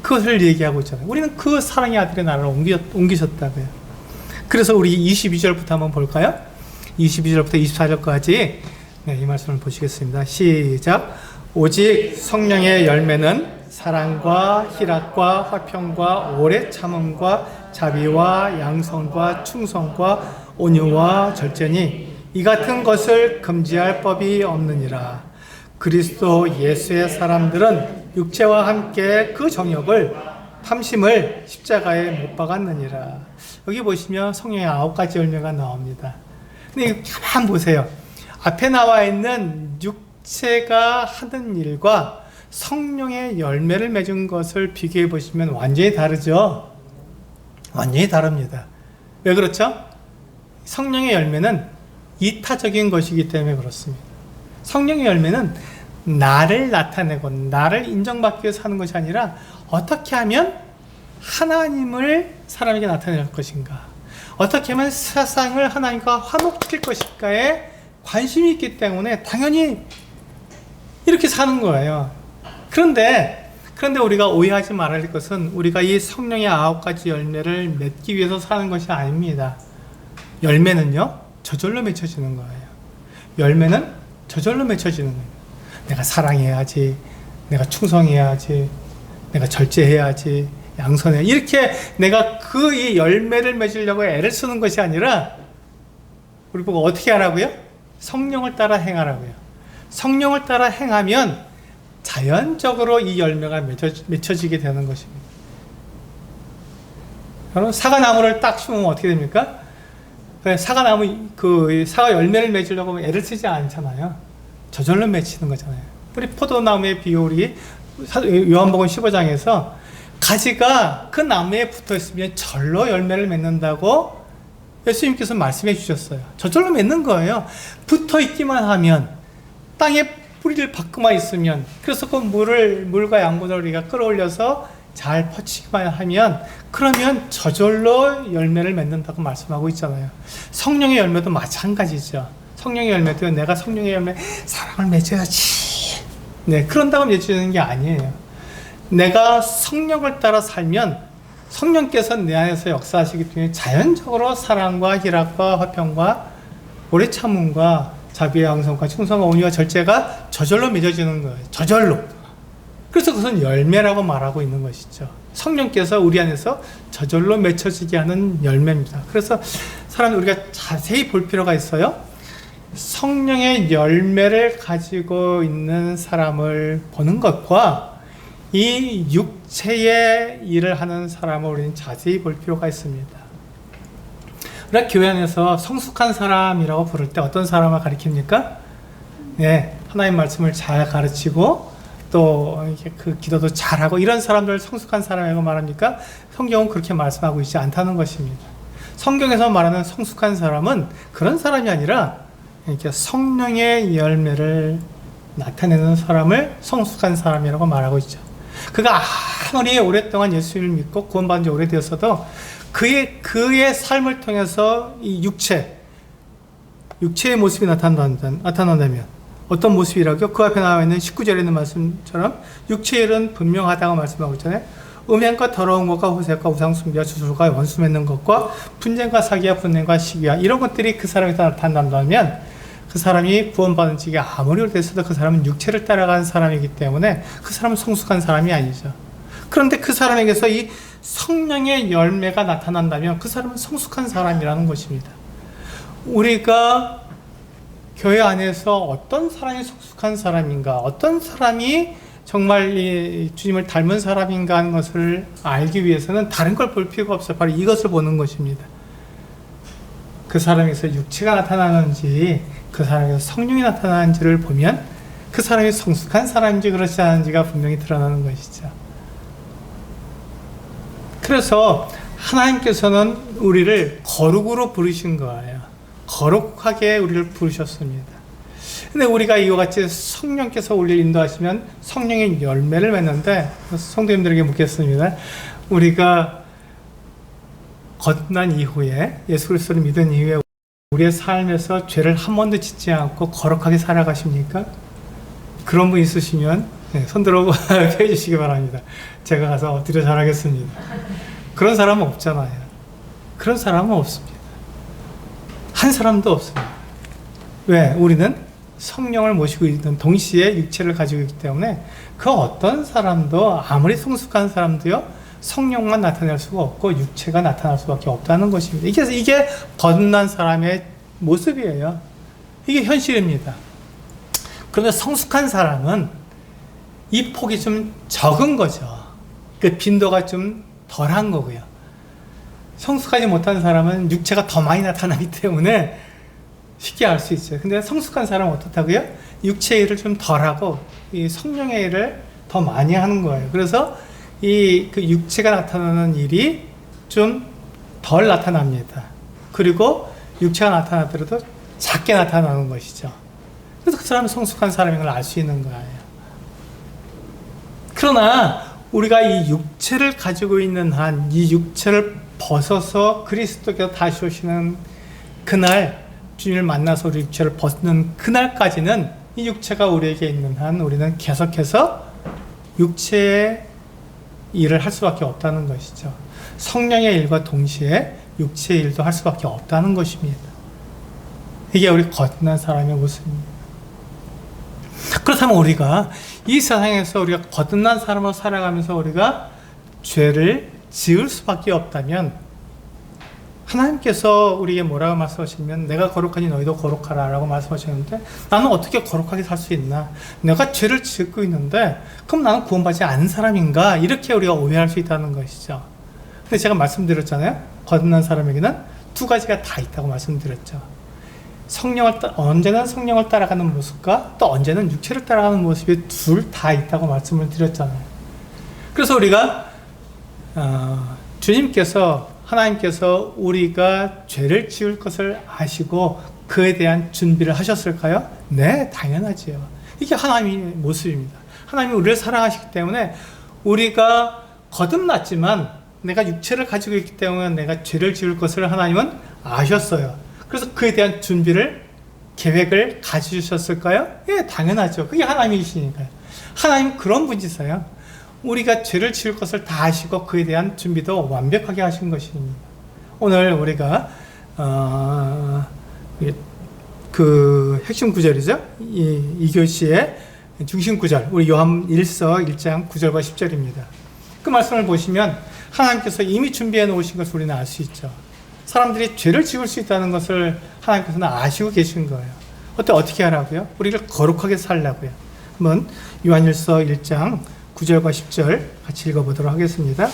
Speaker 1: 그것을 얘기하고 있잖아요. 우리는 그 사랑의 아들의 나라를 옮기셨다고요. 그래서 우리 22절부터 한번 볼까요? 22절부터 24절까지 이 말씀을 보시겠습니다. 시작. 오직 성령의 열매는 사랑과 희락과 화평과 오래 참음과 자비와 양성과 충성과 온유와 절제니 이 같은 것을 금지할 법이 없느니라. 그리스도 예수의 사람들은 육체와 함께 그 정욕을 탐심을 십자가에 못 박았느니라. 여기 보시면 성령의 9가지 열매가 나옵니다. 근데 가만 보세요. 앞에 나와 있는 육체가 하는 일과 성령의 열매를 맺은 것을 비교해 보시면 완전히 다르죠. 완전히 다릅니다. 왜 그렇죠? 성령의 열매는 이타적인 것이기 때문에 그렇습니다. 성령의 열매는 나를 나타내고 나를 인정받기 위해서 하는 것이 아니라 어떻게 하면 하나님을 사람에게 나타낼 것인가, 어떻게 하면 세상을 하나님과 화목시킬 것인가에 관심이 있기 때문에 당연히 이렇게 사는 거예요. 그런데 우리가 오해하지 말아야 할 것은 우리가 이 성령의 9가지 열매를 맺기 위해서 사는 것이 아닙니다. 열매는요, 저절로 맺혀지는 거예요. 열매는 저절로 맺혀지는 거예요. 내가 사랑해야지, 내가 충성해야지, 내가 절제해야지, 양선해, 이렇게 내가 그 이 열매를 맺으려고 애를 쓰는 것이 아니라 우리 보고 어떻게 하라고요? 성령을 따라 행하라고요. 성령을 따라 행하면 자연적으로 이 열매가 맺혀지게 되는 것입니다. 여러분, 사과나무를 딱 심으면 어떻게 됩니까? 사과나무, 사과 열매를 맺으려고 애를 쓰지 않잖아요. 저절로 맺히는 거잖아요. 우리 포도나무의 비율이 요한복음 15장에서 가지가 그 나무에 붙어 있으면 절로 열매를 맺는다고 예수님께서 말씀해 주셨어요. 저절로 맺는 거예요. 붙어 있기만 하면, 땅에 뿌리를 박고만 있으면, 그래서 그 물과 양분을 우리가 끌어올려서 잘 퍼치기만 하면, 그러면 저절로 열매를 맺는다고 말씀하고 있잖아요. 성령의 열매도 마찬가지죠. 성령의 열매도 내가 성령의 열매, 사랑을 맺어야지, 네, 그런다고 맺어지는 게 아니에요. 내가 성령을 따라 살면 성령께서 내 안에서 역사하시기 때문에 자연적으로 사랑과 희락과 화평과 오래 참음과 자비와 양선과 충성과 온유와 절제가 저절로 맺어지는 거예요. 저절로. 그래서 그것은 열매라고 말하고 있는 것이죠. 성령께서 우리 안에서 저절로 맺혀지게 하는 열매입니다. 그래서 우리가 자세히 볼 필요가 있어요. 성령의 열매를 가지고 있는 사람을 보는 것과 이 육체의 일을 하는 사람을 우리는 자세히 볼 필요가 있습니다. 우리가 교회 안에서 성숙한 사람이라고 부를 때 어떤 사람을 가리킵니까? 네, 하나님 말씀을 잘 가르치고 또 그 기도도 잘하고 이런 사람들을 성숙한 사람이라고 말합니까? 성경은 그렇게 말씀하고 있지 않다는 것입니다. 성경에서 말하는 성숙한 사람은 그런 사람이 아니라 이렇게 성령의 열매를 나타내는 사람을 성숙한 사람이라고 말하고 있죠. 그가 아무리 오랫동안 예수를 믿고 구원받은 지 오래되었어도 그의 삶을 통해서 이 육체의 모습이 나타난다면 어떤 모습이라고요? 그 앞에 나와 있는 19절에 있는 말씀처럼 육체의 일은 분명하다고 말씀하고 있잖아요. 음행과 더러운 것과 호색과 우상숭배와 주술과 원수 맺는 것과 분쟁과 사기와 분냄과 시기와 이런 것들이 그 사람에서 나타난다면 그 사람이 구원받은 지가 아무리 오래됐어도 그 사람은 육체를 따라가는 사람이기 때문에 그 사람은 성숙한 사람이 아니죠. 그런데 그 사람에게서 이 성령의 열매가 나타난다면 그 사람은 성숙한 사람이라는 것입니다. 우리가 교회 안에서 어떤 사람이 성숙한 사람인가, 어떤 사람이 정말 이 주님을 닮은 사람인가 하는 것을 알기 위해서는 다른 걸 볼 필요가 없어요. 바로 이것을 보는 것입니다. 그 사람에서 육체가 나타나는지 그 사람에서 성령이 나타나는지를 보면 그 사람이 성숙한 사람인지 그렇지 않은지가 분명히 드러나는 것이죠. 그래서 하나님께서는 우리를 거룩으로 부르신 거예요. 거룩하게 우리를 부르셨습니다. 근데 우리가 이와 같이 성령께서 우리를 인도하시면 성령의 열매를 맺는데, 성도님들에게 묻겠습니다. 우리가 거듭난 이후에, 예수 그리스도를 믿은 이후에 우리의 삶에서 죄를 한 번도 짓지 않고 거룩하게 살아가십니까? 그런 분 있으시면 손 들어 해주시기 바랍니다. 제가 가서 엎드려 잘하겠습니다. 그런 사람은 없잖아요. 그런 사람은 없습니다. 한 사람도 없습니다. 왜? 우리는 성령을 모시고 있는 동시에 육체를 가지고 있기 때문에 그 어떤 사람도, 아무리 성숙한 사람도요, 성령만 나타낼 수가 없고 육체가 나타날 수밖에 없다는 것입니다. 이게 거듭난 사람의 모습이에요. 이게 현실입니다. 그런데 성숙한 사람은 이 폭이 좀 적은 거죠. 그 빈도가 좀 덜한 거고요. 성숙하지 못한 사람은 육체가 더 많이 나타나기 때문에 쉽게 알 수 있어요. 근데 성숙한 사람은 어떻다고요? 육체의 일을 좀 덜하고 이 성령의 일을 더 많이 하는 거예요. 그래서 그 육체가 나타나는 일이 좀 덜 나타납니다. 그리고 육체가 나타나더라도 작게 나타나는 것이죠. 그래서 그 사람은 성숙한 사람인 걸 알 수 있는 거예요. 그러나 우리가 이 육체를 가지고 있는 한, 이 육체를 벗어서 그리스도께서 다시 오시는 그날, 주님을 만나서 우리 육체를 벗는 그날까지는 이 육체가 우리에게 있는 한 우리는 계속해서 육체의 일을 할 수밖에 없다는 것이죠. 성령의 일과 동시에 육체의 일도 할 수밖에 없다는 것입니다. 이게 우리 거듭난 사람의 모습입니다. 그렇다면 우리가 이 세상에서 우리가 거듭난 사람으로 살아가면서 우리가 죄를 지을 수밖에 없다면, 하나님께서 우리에게 뭐라고 말씀하시면 내가 거룩하니 너희도 거룩하라 라고 말씀하셨는데, 나는 어떻게 거룩하게 살 수 있나? 내가 죄를 짓고 있는데 그럼 나는 구원받지 않은 사람인가? 이렇게 우리가 오해할 수 있다는 것이죠. 근데 제가 말씀드렸잖아요. 거듭난 사람에게는 두 가지가 다 있다고 말씀드렸죠. 언제는 성령을 따라가는 모습과 또 언제는 육체를 따라가는 모습이 둘 다 있다고 말씀을 드렸잖아요. 그래서 우리가 하나님께서 우리가 죄를 지을 것을 아시고 그에 대한 준비를 하셨을까요? 네, 당연하지요. 이게 하나님의 모습입니다. 하나님이 우리를 사랑하시기 때문에, 우리가 거듭났지만 내가 육체를 가지고 있기 때문에 내가 죄를 지을 것을 하나님은 아셨어요. 그래서 그에 대한 계획을 가지셨을까요? 예, 당연하죠. 그게 하나님이시니까요. 하나님 그런 분이세요. 우리가 죄를 지을 것을 다 아시고 그에 대한 준비도 완벽하게 하신 것입니다. 오늘 우리가 그 핵심 구절이죠. 이 교시의 중심 구절, 우리 요한 1서 1장 9절과 10절입니다. 그 말씀을 보시면 하나님께서 이미 준비해 놓으신 것을 우리는 알 수 있죠. 사람들이 죄를 지을 수 있다는 것을 하나님께서는 아시고 계신 거예요. 어떻게 하라고요? 우리를 거룩하게 살라고요. 한번 요한일서 1장 9절과 10절 같이 읽어보도록 하겠습니다.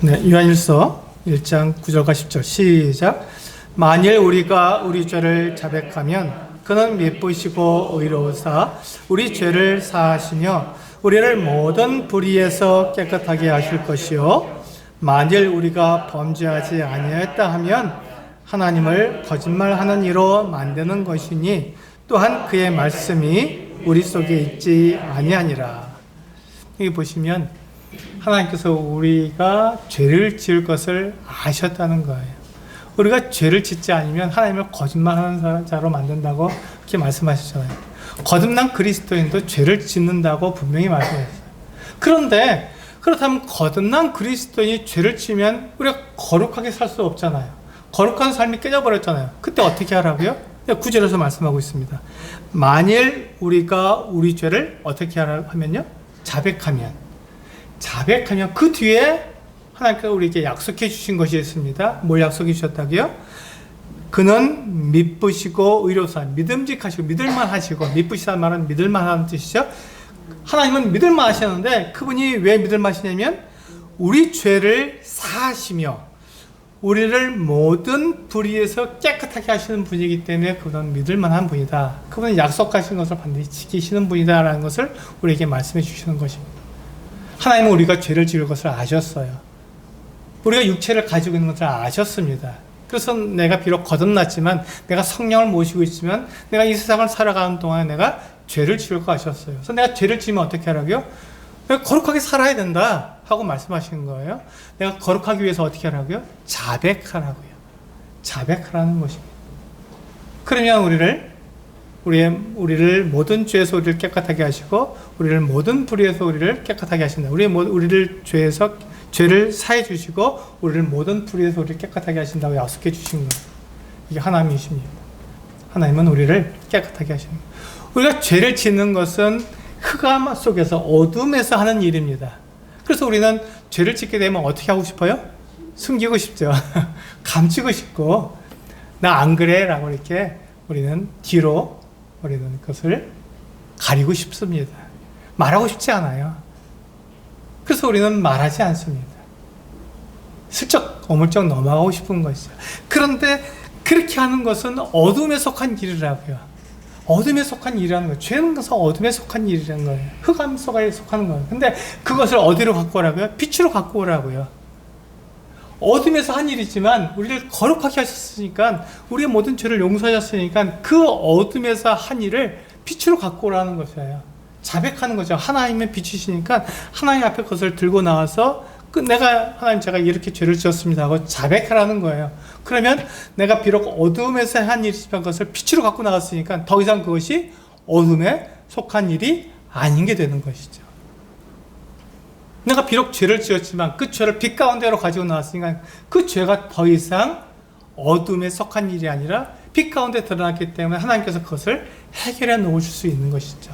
Speaker 1: 네, 요한일서 1장 9절과 10절 시작. 만일 우리가 우리 죄를 자백하면 그는 미쁘시고 의로우사 우리 죄를 사하시며 우리를 모든 불의에서 깨끗하게 하실 것이요, 만일 우리가 범죄하지 아니하였다 하면 하나님을 거짓말하는 이로 만드는 것이니 또한 그의 말씀이 우리 속에 있지 아니하니라. 여기 보시면 하나님께서 우리가 죄를 지을 것을 아셨다는 거예요. 우리가 죄를 짓지 않으면 하나님을 거짓말하는 자로 만든다고 그렇게 말씀하셨잖아요. 거듭난 그리스도인도 죄를 짓는다고 분명히 말씀하셨어요. 그런데 그렇다면 거듭난 그리스도인이 죄를 지으면 우리가 거룩하게 살 수 없잖아요. 거룩한 삶이 깨져버렸잖아요. 그때 어떻게 하라고요? 9절에서 말씀하고 있습니다. 만일 우리가 우리 죄를 어떻게 하면요? 자백하면 그 뒤에 하나님께서 우리에게 약속해 주신 것이 있습니다. 뭘 약속해 주셨다고요? 그는 미쁘시고 의로우사, 믿음직하시고 믿을만하시고, 미쁘시다는 말은 믿을만하다는 뜻이죠. 하나님은 믿을만하시는데 그분이 왜 믿을만하시냐면 우리 죄를 사하시며 우리를 모든 불의에서 깨끗하게 하시는 분이기 때문에 그분은 믿을만한 분이다. 그분은 약속하신 것을 반드시 지키시는 분이다라는 것을 우리에게 말씀해 주시는 것입니다. 하나님은 우리가 죄를 지을 것을 아셨어요. 우리가 육체를 가지고 있는 것을 아셨습니다. 그래서 내가 비록 거듭났지만, 내가 성령을 모시고 있지만, 내가 이 세상을 살아가는 동안에 내가 죄를 지을 거 아셨어요. 그래서 내가 죄를 지으면 어떻게 하라고요? 내가 거룩하게 살아야 된다 하고 말씀하시는 거예요. 내가 거룩하기 위해서 어떻게 하라고요? 자백하라고요. 자백하라는 것입니다. 그러면 우리를 모든 죄에서 우리를 깨끗하게 하시고 우리를 모든 불의에서 우리를 깨끗하게 하신다. 우리를 죄를 사해 주시고 우리를 모든 불의에서 우리를 깨끗하게 하신다고 약속해 주신 거예요. 이게 하나님이십니다. 하나님은 우리를 깨끗하게 하시는 거예요. 우리가 죄를 짓는 것은 흑암 속에서 어둠에서 하는 일입니다. 그래서 우리는 죄를 짓게 되면 어떻게 하고 싶어요? 숨기고 싶죠. 감추고 싶고, 나 안 그래 라고 이렇게 우리는 뒤로 우리는 그것을 가리고 싶습니다. 말하고 싶지 않아요. 그래서 우리는 말하지 않습니다. 슬쩍 어물쩍 넘어가고 싶은 것이죠. 그런데 그렇게 하는 것은 어둠에 속한 일이라고요. 어둠에 속한 일이라는 거예요. 죄는 것은 어둠에 속한 일이라는 거예요. 흑암 속에 속하는 거예요. 근데 그것을 어디로 갖고 오라고요? 빛으로 갖고 오라고요. 어둠에서 한 일이지만 우리를 거룩하게 하셨으니까, 우리의 모든 죄를 용서하셨으니까 그 어둠에서 한 일을 빛으로 갖고 오라는 것이에요. 자백하는 거죠. 하나님의 빛이시니까 하나님 앞에 그것을 들고 나와서 내가 하나님 제가 이렇게 죄를 지었습니다 하고 자백하라는 거예요. 그러면 내가 비록 어둠에서 한 일이지만 그것을 빛으로 갖고 나갔으니까 더 이상 그것이 어둠에 속한 일이 아닌 게 되는 것이죠. 내가 비록 죄를 지었지만 그 죄를 빛 가운데로 가지고 나왔으니까 그 죄가 더 이상 어둠에 속한 일이 아니라 빛 가운데 드러났기 때문에 하나님께서 그것을 해결해 놓으실 수 있는 것이죠.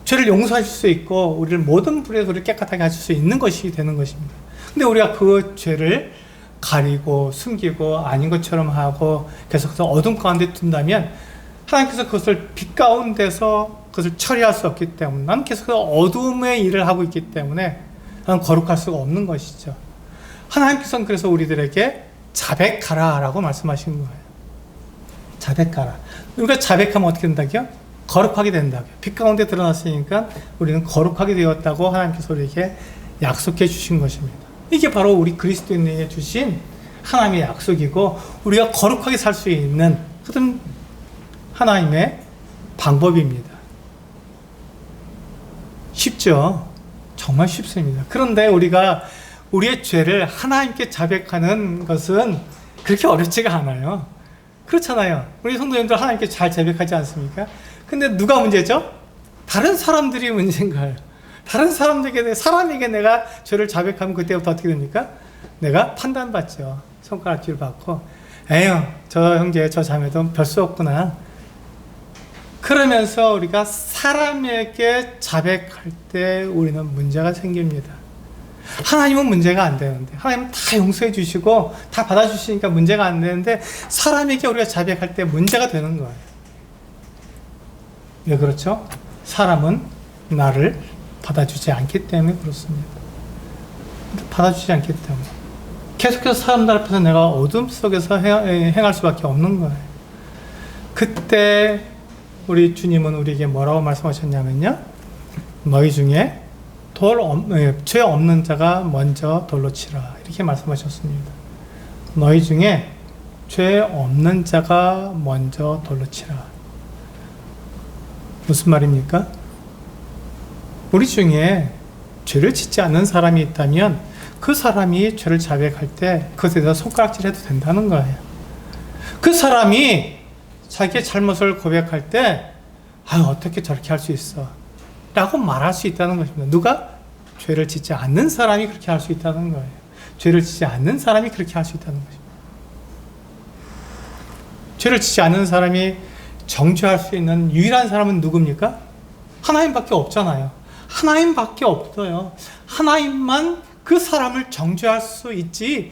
Speaker 1: 죄를 용서하실 수 있고 우리를 모든 불에서 우리를 깨끗하게 하실 수 있는 것이 되는 것입니다. 근데 우리가 그 죄를 가리고 숨기고 아닌 것처럼 하고 계속해서 어둠 가운데 둔다면 하나님께서 그것을 빛 가운데서 그것을 처리할 수 없기 때문에 나는 계속해서 어둠의 일을 하고 있기 때문에 나는 거룩할 수가 없는 것이죠. 하나님께서는 그래서 우리들에게 자백하라 라고 말씀하시는 거예요. 자백하라. 우리가 자백하면 어떻게 된다고요? 거룩하게 된다고요. 빛 가운데 드러났으니까 우리는 거룩하게 되었다고 하나님께서 우리에게 약속해 주신 것입니다. 이게 바로 우리 그리스도인에게 주신 하나님의 약속이고 우리가 거룩하게 살 수 있는 그런 하나님의 방법입니다. 쉽죠? 정말 쉽습니다. 그런데 우리가 우리의 죄를 하나님께 자백하는 것은 그렇게 어렵지가 않아요. 그렇잖아요. 우리 성도님들 하나님께 잘 자백하지 않습니까? 근데 누가 문제죠? 다른 사람들이 문제인 거예요. 다른 사람에게 내가 죄를 자백하면 그때부터 어떻게 됩니까? 내가 판단받죠. 손가락질 받고 에휴 저 형제 저 자매도 별 수 없구나. 그러면서 우리가 사람에게 자백할 때 우리는 문제가 생깁니다. 하나님은 문제가 안 되는데 하나님은 다 용서해 주시고 다 받아주시니까 문제가 안 되는데 사람에게 우리가 자백할 때 문제가 되는 거예요. 왜 그렇죠? 사람은 나를 받아주지 않기 때문에 그렇습니다. 받아주지 않기 때문에 계속해서 사람들 앞에서 내가 어둠 속에서 행할 수밖에 없는 거예요. 그때 우리 주님은 우리에게 뭐라고 말씀하셨냐면요, 너희 중에 죄 없는 자가 먼저 돌로 치라 이렇게 말씀하셨습니다. 너희 중에 죄 없는 자가 먼저 돌로 치라. 무슨 말입니까? 우리 중에 죄를 짓지 않는 사람이 있다면 그 사람이 죄를 자백할 때 그것에 대해서 손가락질 해도 된다는 거예요. 그 사람이 자기의 잘못을 고백할 때 어떻게 저렇게 할 수 있어 라고 말할 수 있다는 것입니다. 누가? 죄를 짓지 않는 사람이 그렇게 할 수 있다는 거예요. 죄를 짓지 않는 사람이 그렇게 할 수 있다는 것입니다. 죄를 짓지 않는 사람이 정죄할 수 있는 유일한 사람은 누굽니까? 하나님밖에 없잖아요. 하나님밖에 없어요. 하나님만 그 사람을 정죄할 수 있지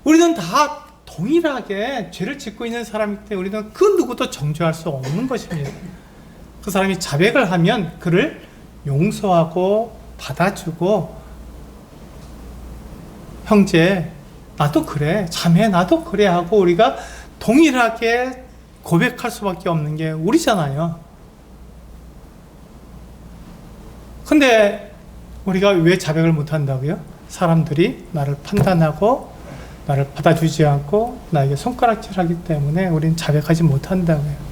Speaker 1: 우리는 다 동일하게 죄를 짓고 있는 사람이기 때문에 우리는 그 누구도 정죄할 수 없는 것입니다. 그 사람이 자백을 하면 그를 용서하고 받아주고 형제 나도 그래, 자매 나도 그래 하고 우리가 동일하게 고백할 수밖에 없는 게 우리잖아요. 근데 우리가 왜 자백을 못한다고요? 사람들이 나를 판단하고 나를 받아주지 않고 나에게 손가락질하기 때문에 우리는 자백하지 못한다고요.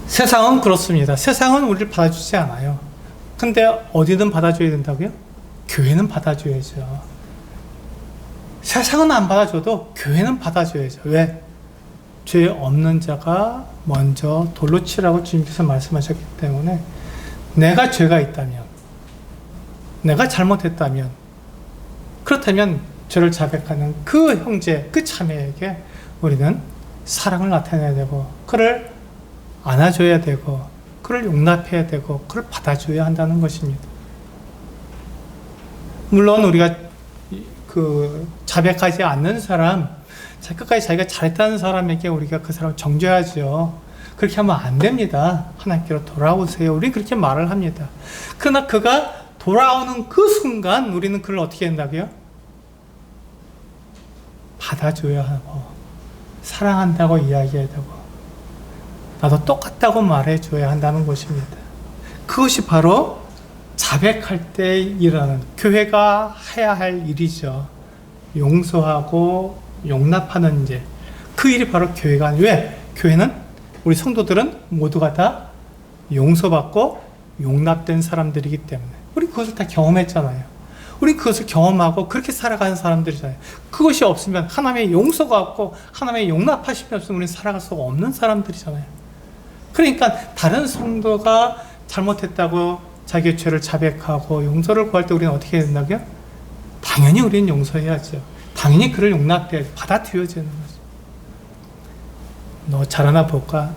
Speaker 1: 세상은 그렇습니다. 세상은 우리를 받아주지 않아요. 근데 어디든 받아줘야 된다고요? 교회는 받아줘야죠. 세상은 안 받아줘도 교회는 받아줘야죠. 왜? 죄 없는 자가 먼저 돌로 치라고 주님께서 말씀하셨기 때문에 내가 죄가 있다면, 내가 잘못했다면, 그렇다면 죄를 자백하는 그 형제, 그 자매에게 우리는 사랑을 나타내야 되고 그를 안아줘야 되고 그를 용납해야 되고 그를 받아줘야 한다는 것입니다. 물론 우리가 자백하지 않는 사람, 끝까지 자기가 잘했다는 사람에게 우리가 그 사람을 정죄하죠. 그렇게 하면 안 됩니다. 하나님께로 돌아오세요. 우리 그렇게 말을 합니다. 그러나 그가 돌아오는 그 순간 우리는 그를 어떻게 한다고요? 받아줘야 하고 사랑한다고 이야기해야 되고 나도 똑같다고 말해줘야 한다는 것입니다. 그것이 바로 자백할 때 일어나는 교회가 해야 할 일이죠. 용서하고 용납하는 일. 그 일이 바로 교회가 왜? 교회는 우리 성도들은 모두가 다 용서받고 용납된 사람들이기 때문에. 우리 그것을 다 경험했잖아요. 우리 그것을 경험하고 그렇게 살아가는 사람들이잖아요. 그것이 없으면, 하나님의 용서가 없고 하나님의 용납하심이 없으면 우리는 살아갈 수가 없는 사람들이잖아요. 그러니까 다른 성도가 잘못했다고 자기의 죄를 자백하고 용서를 구할 때 우리는 어떻게 해야 된다고요? 당연히 우리는 용서해야죠. 당연히 그를 용납해야 받아들여야 되는 거죠. 너 잘하나 볼까?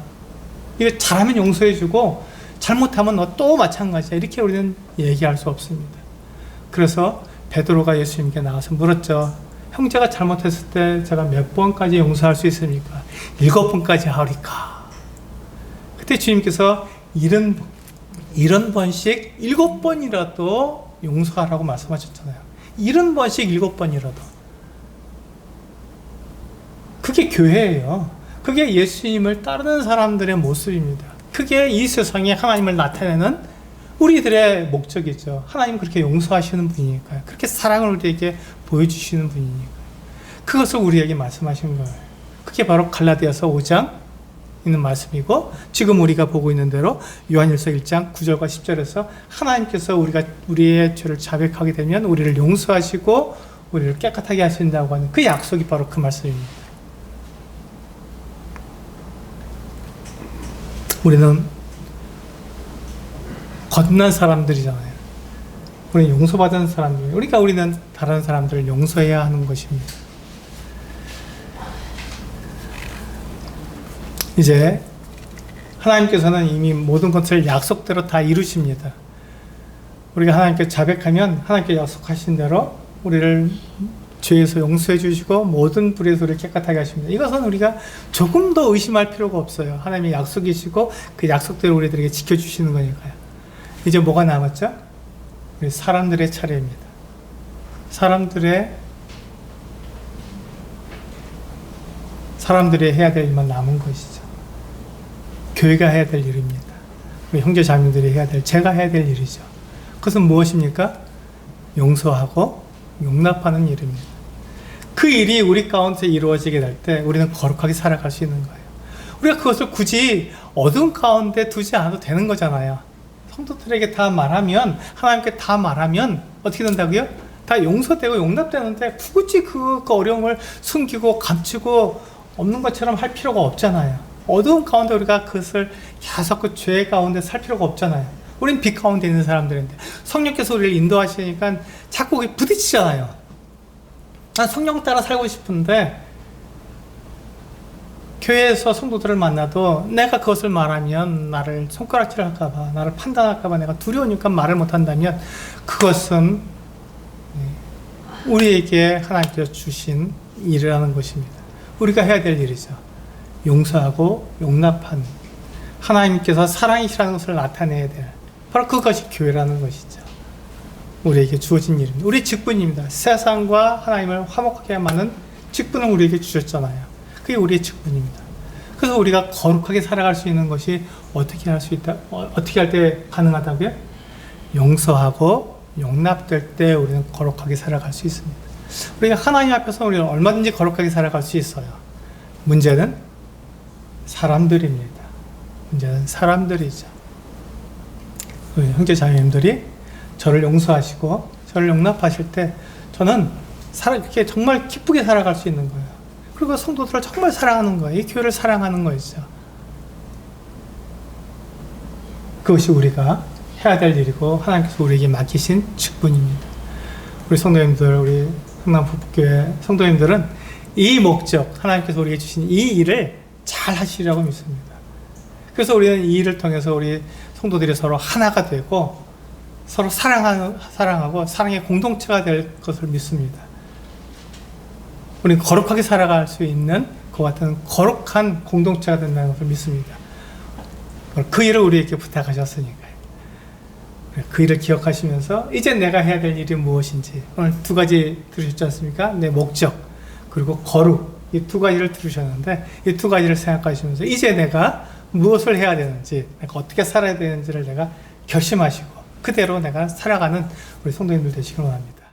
Speaker 1: 이거 잘하면 용서해주고 잘못하면 너 또 마찬가지야. 이렇게 우리는 얘기할 수 없습니다. 그래서 베드로가 예수님께 나와서 물었죠. 형제가 잘못했을 때 제가 몇 번까지 용서할 수 있습니까? 7번까지 하리까? 그때 주님께서 70번씩 7번이라도 용서하라고 말씀하셨잖아요. 70번씩 7번이라도. 그게 교회예요. 그게 예수님을 따르는 사람들의 모습입니다. 그게 이 세상에 하나님을 나타내는 우리들의 목적이죠. 하나님 그렇게 용서하시는 분이니까요. 그렇게 사랑을 우리에게 보여주시는 분이니까요. 그것을 우리에게 말씀하신 거예요. 그게 바로 갈라디아서 5장 있는 말씀이고, 지금 우리가 보고 있는 대로 요한일서 1장 9절과 10절에서 하나님께서 우리의 죄를 자백하게 되면 우리를 용서하시고 우리를 깨끗하게 하신다고 하는 그 약속이 바로 그 말씀입니다. 우리는 거듭난 사람들이잖아요. 우리는 용서받은 사람들. 그러니까 우리는 다른 사람들을 용서해야 하는 것입니다. 이제 하나님께서는 이미 모든 것을 약속대로 다 이루십니다. 우리가 하나님께 자백하면 하나님께 약속하신 대로 우리를 죄에서 용서해 주시고 모든 불에서 우리를 깨끗하게 하십니다. 이것은 우리가 조금 더 의심할 필요가 없어요. 하나님의 약속이시고 그 약속대로 우리들에게 지켜주시는 거니까요. 이제 뭐가 남았죠? 우리 사람들의 차례입니다. 사람들이 해야 될 일만 남은 것이죠. 교회가 해야 될 일입니다. 우리 형제 자매들이 해야 될, 제가 해야 될 일이죠. 그것은 무엇입니까? 용서하고 용납하는 일입니다. 그 일이 우리 가운데 이루어지게 될 때 우리는 거룩하게 살아갈 수 있는 거예요. 우리가 그것을 굳이 어두운 가운데 두지 않아도 되는 거잖아요. 성도들에게 다 말하면, 하나님께 다 말하면 어떻게 된다고요? 다 용서되고 용납되는데 굳이 그 어려움을 숨기고 감추고 없는 것처럼 할 필요가 없잖아요. 어두운 가운데 우리가 그것을 계속 그 죄 가운데 살 필요가 없잖아요. 우린 빛 가운데 있는 사람들인데 성령께서 우리를 인도하시니까 자꾸 부딪히잖아요. 난 성령 따라 살고 싶은데 교회에서 성도들을 만나도 내가 그것을 말하면 나를 손가락질 할까봐, 나를 판단할까봐 내가 두려우니까 말을 못한다면 그것은 우리에게 하나님께서 주신 일이라는 것입니다. 우리가 해야 될 일이죠. 용서하고 용납하는, 하나님께서 사랑이시라는 것을 나타내야 될, 바로 그것이 교회라는 것이죠. 우리에게 주어진 일입니다. 우리 직분입니다. 세상과 하나님을 화목하게 하는 직분을 우리에게 주셨잖아요. 그게 우리의 직분입니다. 그래서 우리가 거룩하게 살아갈 수 있는 것이 어떻게 할 수 있다? 어떻게 할 때 가능하다고요? 용서하고 용납될 때 우리는 거룩하게 살아갈 수 있습니다. 우리가 하나님 앞에서 우리는 얼마든지 거룩하게 살아갈 수 있어요. 문제는 사람들입니다. 문제는 사람들이죠. 우리 형제 자매님들이 저를 용서하시고 저를 용납하실 때 저는 이렇게 정말 기쁘게 살아갈 수 있는 거예요. 그리고 성도들을 정말 사랑하는 거예요. 이 교회를 사랑하는 거죠. 그것이 우리가 해야 될 일이고 하나님께서 우리에게 맡기신 직분입니다. 우리 성도님들, 우리 성남북교회 성도님들은 이 목적, 하나님께서 우리에게 주신 이 일을 잘 하시리라고 믿습니다. 그래서 우리는 이 일을 통해서 우리 성도들이 서로 하나가 되고 서로 사랑하고 사랑의 공동체가 될 것을 믿습니다. 우리는 거룩하게 살아갈 수 있는 그 같은 거룩한 공동체가 된다는 것을 믿습니다. 그 일을 우리에게 부탁하셨으니까요. 그 일을 기억하시면서 이제 내가 해야 될 일이 무엇인지, 오늘 두 가지 들으셨지 않습니까? 내 목적 그리고 거룩, 이 두 가지를 들으셨는데 이 두 가지를 생각하시면서 이제 내가 무엇을 해야 되는지, 내가 어떻게 살아야 되는지를 내가 결심하시고 그대로 내가 살아가는 우리 성도님들 되시길 원합니다.